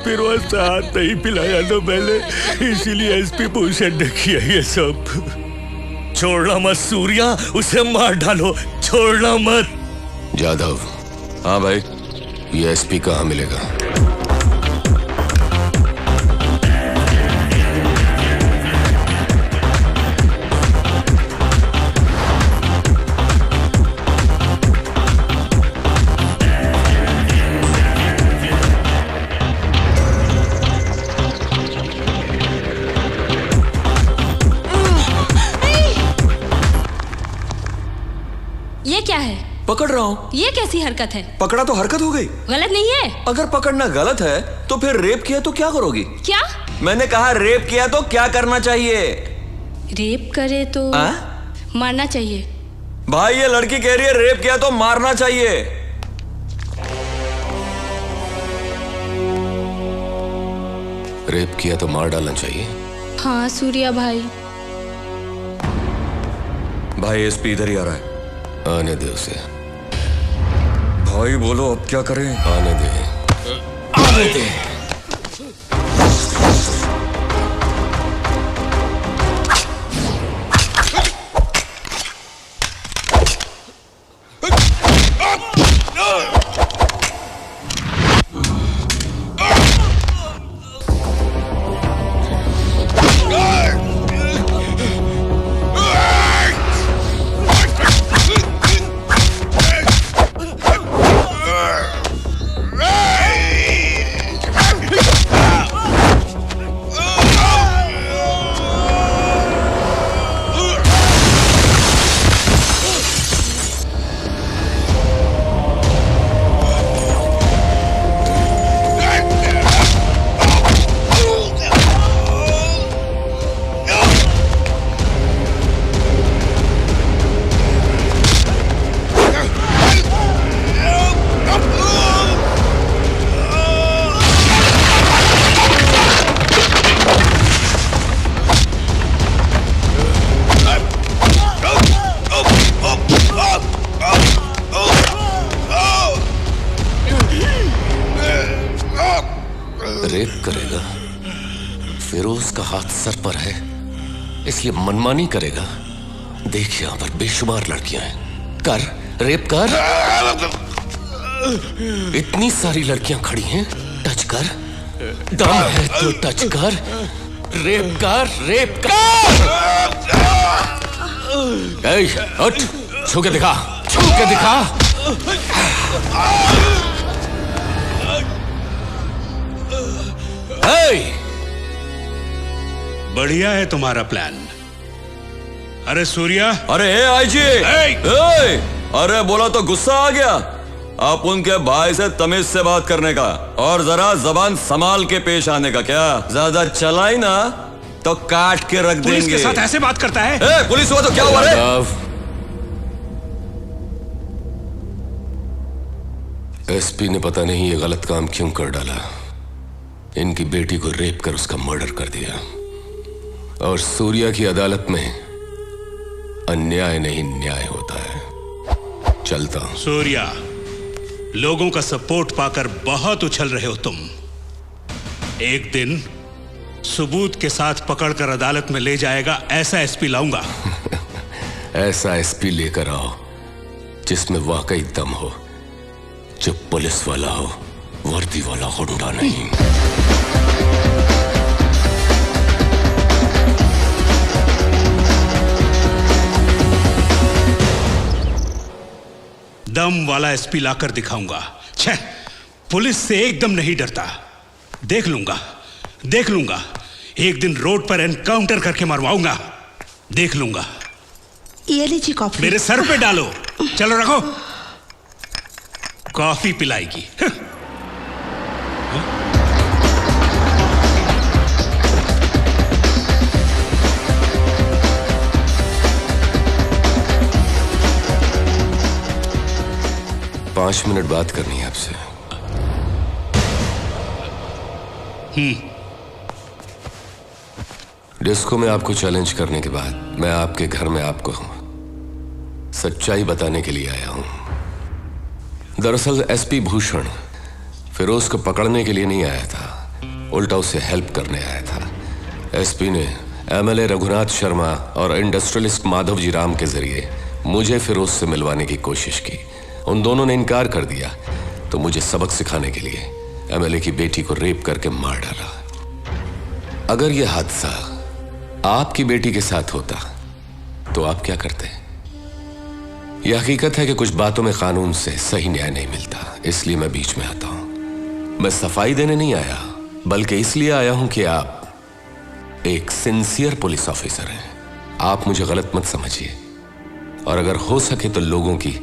फिर वो साथ नहीं पिलाया तो मैंने, इसीलिए एसपी भूषण ने किया ये सब। छोड़ना मत सूर्या, उसे मार डालो, छोड़ना मत। जाधव। हाँ भाई, ये एसपी कहाँ मिलेगा? ये क्या है? पकड़ रहा हूँ। ये कैसी हरकत है? पकड़ा तो हरकत हो गई। गलत नहीं है? अगर पकड़ना गलत है तो फिर रेप किया तो क्या करोगी? क्या? मैंने कहा रेप किया तो क्या करना चाहिए? रेप करे तो मारना चाहिए। भाई ये लड़की कह रही है रेप किया तो मारना चाहिए। रेप किया तो मार डालना चाहिए। हाँ सूर्या भाई। भाई एसपी इधर ही आ रहा है। आने दे उसे। भाई बोलो अब क्या करें? आने दे। आने दे। रेप करेगा, फिरोज का हाथ सर पर है इसलिए मनमानी करेगा। देख यहां पर बेशुमार लड़कियां हैं, कर रेप कर। इतनी सारी लड़कियां खड़ी हैं, टच कर। दम है तो टच कर। रेप कर, रेप कर। उठ, छू के दिखा, छू के दिखा। बढ़िया है तुम्हारा प्लान। अरे सूर्या। अरे आईजी। अरे बोला तो गुस्सा आ गया। आप उनके भाई से तमीज से बात करने का और जरा जबान संभाल के पेश आने का। क्या ज्यादा चलाई ना तो काट के रख देंगे। पुलिस के साथ ऐसे बात करता है? पुलिस हुआ तो क्या हुआ रे? एसपी ने पता नहीं ये गलत काम क्यों कर डाला। इनकी बेटी को रेप कर उसका मर्डर कर दिया और सूर्या की अदालत में अन्याय नहीं न्याय होता है। चलता हूं। सूर्या, लोगों का सपोर्ट पाकर बहुत उछल रहे हो तुम। एक दिन सबूत के साथ पकड़कर अदालत में ले जाएगा ऐसा एसपी लाऊंगा। ऐसा एसपी लेकर आओ जिसमें वाकई दम हो, जो पुलिस वाला हो, वर्दी वाला गुंडा नहीं। दम वाला एसपी लाकर दिखाऊंगा। छह, पुलिस से एकदम नहीं डरता। देख लूंगा, देख लूंगा। एक दिन रोड पर एनकाउंटर करके मरवाऊंगा। देख लूंगा। ये लीजिए कॉफी। मेरे सर पे डालो। चलो रखो। कॉफी पिलाएगी। पांच मिनट बात करनी है आपसे। डिस्को में आपको चैलेंज करने के बाद मैं आपके घर में आपको सच्चाई बताने के लिए आया हूं। दरअसल एसपी भूषण फिरोज को पकड़ने के लिए नहीं आया था, उल्टा उसे हेल्प करने आया था। एसपी ने एमएलए रघुनाथ शर्मा और इंडस्ट्रियलिस्ट माधव जी राम के जरिए मुझे फिरोज से मिलवाने की कोशिश की। उन दोनों ने इनकार कर दिया तो मुझे सबक सिखाने के लिए एमएलए की बेटी को रेप करके मार डाला। अगर यह हादसा आपकी बेटी के साथ होता तो आप क्या करते? यह हकीकत है कि कुछ बातों में कानून से सही न्याय नहीं मिलता, इसलिए मैं बीच में आता हूं। मैं सफाई देने नहीं आया, बल्कि इसलिए आया हूं कि आप एक सिंसियर पुलिस ऑफिसर हैं। आप मुझे गलत मत समझिए, और अगर हो सके तो लोगों की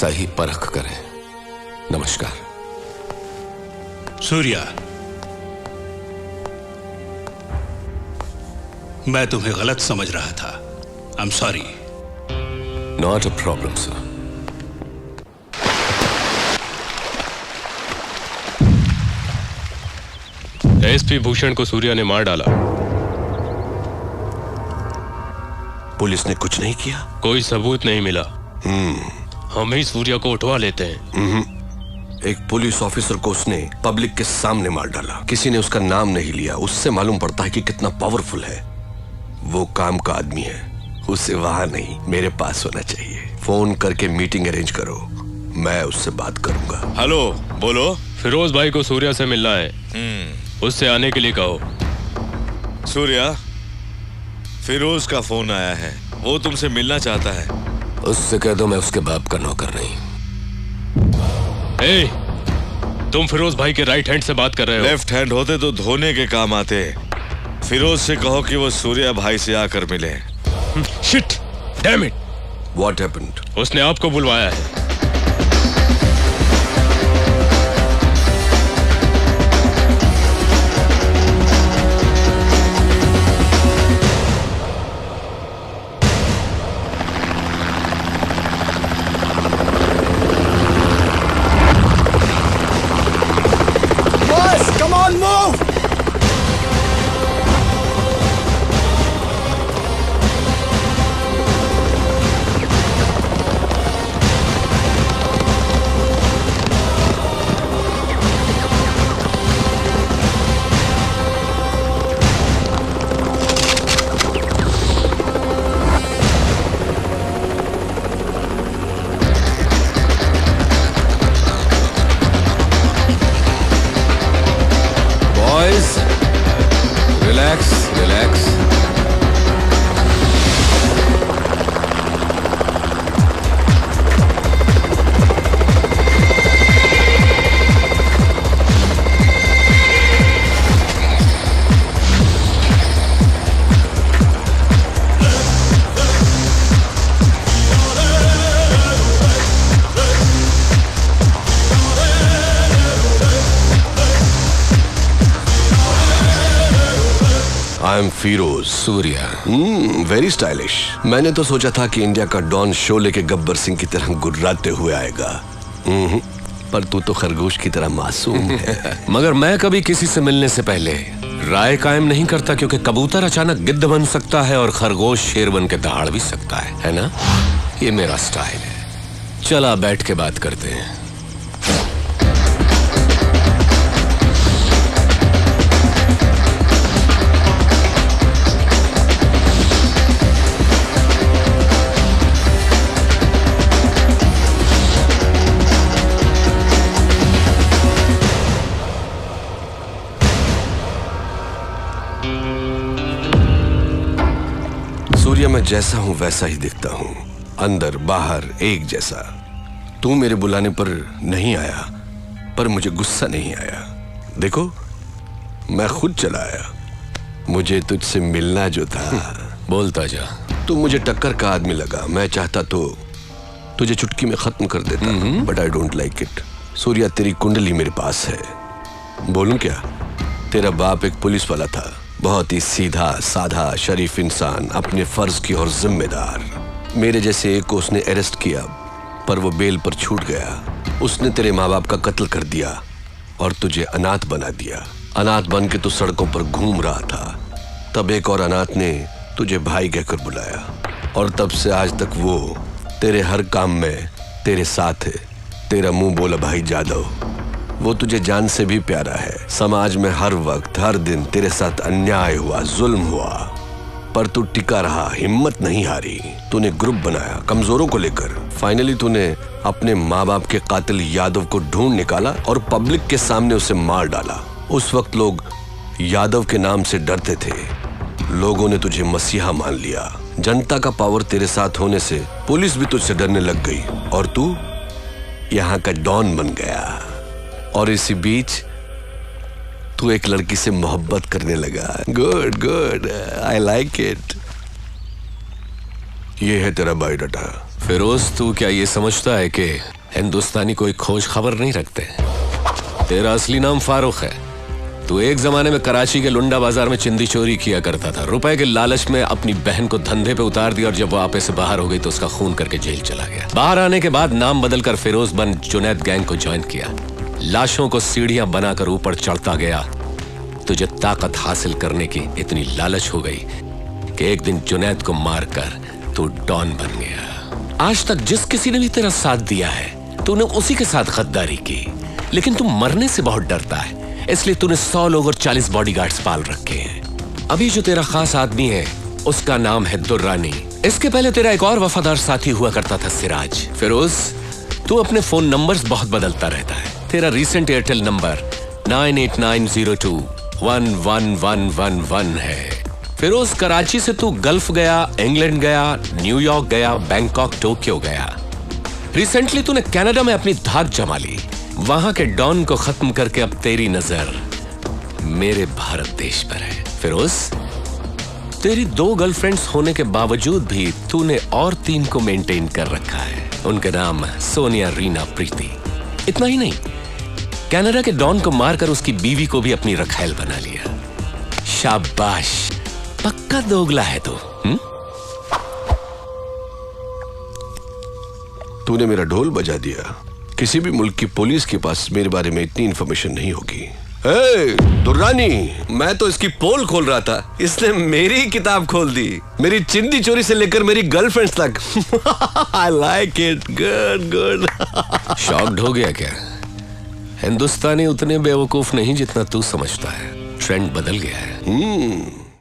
सही परख करें। नमस्कार। सूर्या, मैं तुम्हें गलत समझ रहा था। I am sorry. Not a problem sir. SP Bhushan को सूर्या ने मार डाला। पुलिस ने कुछ नहीं किया? कोई सबूत नहीं मिला। हम ही सूर्या को उठवा लेते हैं। एक पुलिस ऑफिसर को उसने पब्लिक के सामने मार डाला। किसी ने उसका नाम नहीं लिया। उससे मालूम पड़ता है कि कितना पावरफुल है। वो काम का आदमी है, उसे वहां नहीं मेरे पास होना चाहिए। फोन करके मीटिंग अरेंज करो, मैं उससे बात करूंगा। हेलो, बोलो। फिरोज भाई को सूर्या से मिलना है, उससे आने के लिए कहो। सूर्या, फिरोज का फोन आया है, वो तुमसे मिलना चाहता है। उससे कह दो मैं उसके बाप का नौकर नहीं। ए, तुम फिरोज भाई के राइट हैंड से बात कर रहे हो। लेफ्ट हैंड होते तो धोने के काम आते। फिरोज से कहो कि वो सूर्या भाई से आकर मिले। Shit, damn it. What happened? उसने आपको बुलवाया है। I am Firoz. Surya. Very stylish. मैंने तो सोचा था कि इंडिया का डॉन शोले के गब्बर सिंह की तरह गुर्राते हुए आएगा, पर तू तो खरगोश की तरह मासूम है। मगर मैं कभी किसी से मिलने से पहले राय कायम नहीं करता, क्योंकि कबूतर अचानक गिद्ध बन सकता है और खरगोश शेर बन के दहाड़ भी सकता है ना? ये मेरा स्टाइल है। चला बैठ के बात करते हैं। सूर्या, मैं जैसा हूं वैसा ही दिखता हूं, अंदर बाहर एक जैसा। तू मेरे बुलाने पर नहीं आया, पर मुझे गुस्सा नहीं आया। देखो, मैं खुद चला आया। मुझे तुझसे मिलना जो था। बोलता जा। तू मुझे टक्कर का आदमी लगा। मैं चाहता तो तुझे चुटकी में खत्म कर देता, but I don't like it. Surya, तेरी कुंडली मेरे पास है। बोलूं क्या? तेरा बाप एक पुलिस वाला था, बहुत ही सीधा साधा शरीफ इंसान, अपने फर्ज की और जिम्मेदार। मेरे जैसे एक को उसने अरेस्ट किया, पर वो बेल पर छूट गया। उसने तेरे माँ बाप का कत्ल कर दिया और तुझे अनाथ बना दिया। अनाथ बन के तू सड़कों पर घूम रहा था। तब एक और अनाथ ने तुझे भाई कहकर बुलाया, और तब से आज तक वो तेरे हर काम में तेरे साथ है। तेरा मुंह बोला भाई जादव, वो तुझे जान से भी प्यारा है। समाज में हर वक्त हर दिन तेरे साथ अन्याय हुआ, जुल्म हुआ, पर तू टिका रहा, हिम्मत नहीं हारी। तूने ग्रुप बनाया कमजोरों को लेकर। फाइनली तूने अपने माँ बाप के कातिल यादव को ढूंढ निकाला और पब्लिक के सामने उसे मार डाला। उस वक्त लोग यादव के नाम से डरते थे। लोगों ने तुझे मसीहा मान लिया। जनता का पावर तेरे साथ होने से पुलिस भी तुझसे डरने लग गई और तू यहाँ का डॉन बन गया। और इसी बीच तू एक लड़की से मोहब्बत करने लगा। Good good, I like it. ये है तेरा बायोडाटा। फिरोज, तू क्या ये समझता है कि हिंदुस्तानी कोई खोज खबर नहीं रखते? तेरा असली नाम फारूक है। तू एक जमाने में कराची के लुंडा बाजार में चिंदी चोरी किया करता था। रुपए के लालच में अपनी बहन को धंधे पे उतार दिया और जब वो आपे से बाहर हो गई तो उसका खून करके जेल चला गया। बाहर आने के बाद नाम बदलकर फिरोज बन जुनैद गैंग को ज्वाइन किया। लाशों को सीढ़ियां बनाकर ऊपर चढ़ता गया। तुझे ताकत हासिल करने की इतनी लालच हो गई कि एक दिन जुनैद को मारकर तू डॉन बन गया। आज तक जिस किसी ने भी तेरा साथ दिया है तूने उसी के साथ गद्दारी की, लेकिन तू मरने से बहुत डरता है, इसलिए तूने 100 लोग और 40 बॉडीगार्ड्स पाल रखे हैं। अभी जो तेरा खास आदमी है उसका नाम है दुर्रानी। इसके पहले तेरा एक और वफादार साथी हुआ करता था, सिराज। फिरोज, तू अपने फोन नंबर्स बहुत बदलता रहता है। तेरा रीसेंट एयरटेल नंबर 9890211111 है। फिरोज, कराची से तू गल्फ गया, इंग्लैंड गया, न्यूयॉर्क गया, बैंकॉक, टोक्यो गया। रिसेंटली तूने कनाडा में अपनी धाक जमा ली। वहां के डॉन को खत्म करके अब तेरी नजर मेरे भारत देश पर है। फिरोज, तेरी 2 गर्लफ्रेंड्स होने के बावजूद भी तूने और 3 को मेंटेन कर रखा है। उनके नाम सोनिया, रीना, प्रीति। इतना ही नहीं, कनाडा के डॉन को मारकर उसकी बीवी को भी अपनी रखैल बना लिया। शाबाश, पक्का दोगला है तू। तूने मेरा ढोल बजा दिया। किसी भी मुल्क की पुलिस के पास मेरे बारे में इतनी इंफॉर्मेशन नहीं होगी। दुर्रानी, मैं तो इसकी पोल खोल रहा था, इसने मेरी किताब खोल दी। मेरी चिंदी चोरी से लेकर मेरी गर्लफ्रेंड्स तक। I like it, good good. Shocked हो गया क्या? हिंदुस्तानी उतने बेवकूफ नहीं जितना तू समझता है। ट्रेंड बदल गया है।